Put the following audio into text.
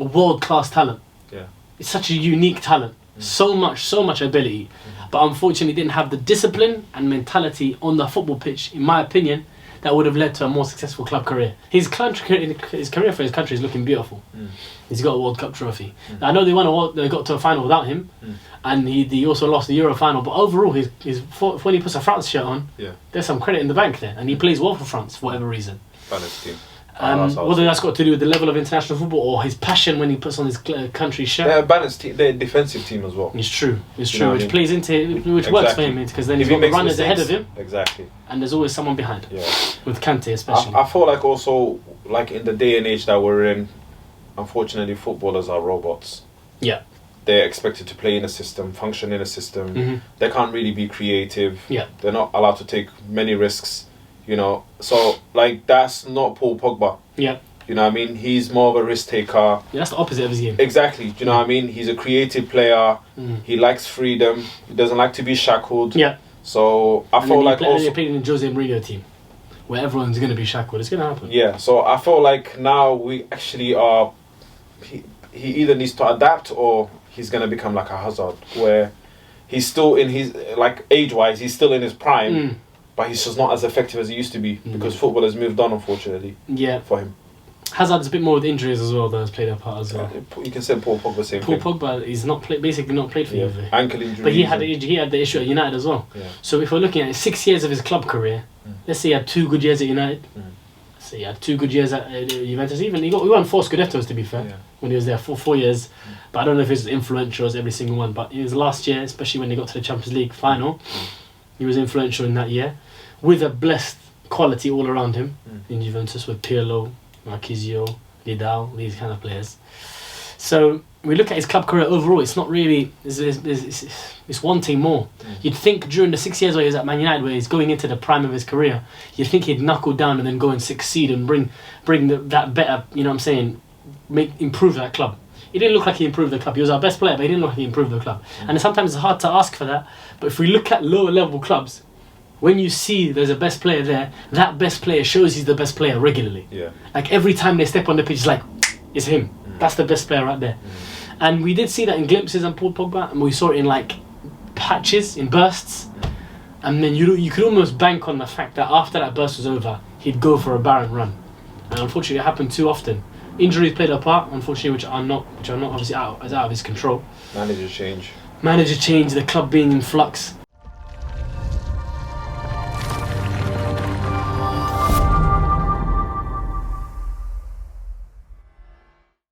a world-class talent. Yeah. It's such a unique talent. So much ability. But unfortunately didn't have the discipline and mentality on the football pitch, in my opinion, that would have led to a more successful club career. His career for his country is looking beautiful. He's got a World Cup trophy. I know they got to a final without him, and he also lost the Euro final. But overall, when he puts a France shirt on, there's some credit in the bank there, and he plays well for France for whatever reason. Balanced team. Whether that's got to do with the level of international football or his passion when he puts on his country shirt. They're a balanced team. They're a defensive team as well. It's true. Which plays into which works for him, because then he's got the runners ahead of him. Exactly. And there's always someone behind. Yeah. With Kante especially. I feel like also, like in the day and age that we're in, unfortunately footballers are robots. Yeah. They're expected to play in a system, function in a system. They can't really be creative. Yeah. They're not allowed to take many risks. You know, so like that's not Paul Pogba. Yeah. You know what I mean? He's more of a risk taker. Yeah, that's the opposite of his game. Exactly. Do you know what I mean? He's a creative player. He likes freedom. He doesn't like to be shackled. Yeah. So I feel like also you're playing in Jose Mourinho team, where everyone's going to be shackled. It's going to happen. Yeah. So I feel like now we actually are. He either needs to adapt or he's going to become like a Hazard, where he's still in his like age-wise, he's still in his prime. But he's just not as effective as he used to be because football has moved on, unfortunately. Yeah. For him. Hazard's a bit more with injuries as well that has played a part as well. You can say Paul Pogba same thing. Paul Pogba, he's basically not played for Juve. Ankle injury. But he had the issue at United as well. Yeah. So if we're looking at 6 years of his club career, let's say he had 2 good years at United. Let's say he had 2 good years at Juventus. Even he won 4 Scudettos, to be fair, when he was there for 4 years. But I don't know if it was influential as every single one. But it was last year, especially when they got to the Champions League final, he was influential in that year, with a blessed quality all around him in Juventus with Pirlo, Marchisio, Vidal, these kind of players. So we look at his club career overall, it's not really, it's wanting more. You'd think during the 6 years where he was at Man United, where he's going into the prime of his career, you'd think he'd knuckle down and then go and succeed and bring that better, you know what I'm saying, improve that club. He didn't look like he improved the club. He was our best player, but he didn't look like he improved the club. And sometimes it's hard to ask for that, but if we look at lower level clubs, when you see there's a best player there, that best player shows he's the best player regularly. Yeah. Like every time they step on the pitch, it's like, it's him. That's the best player right there. And we did see that in glimpses on Paul Pogba, and we saw it in like patches, in bursts. And then you could almost bank on the fact that after that burst was over, he'd go for a barren run. And unfortunately, it happened too often. Injuries played a part, unfortunately, which are not obviously out of his control. Manager change, the club being in flux.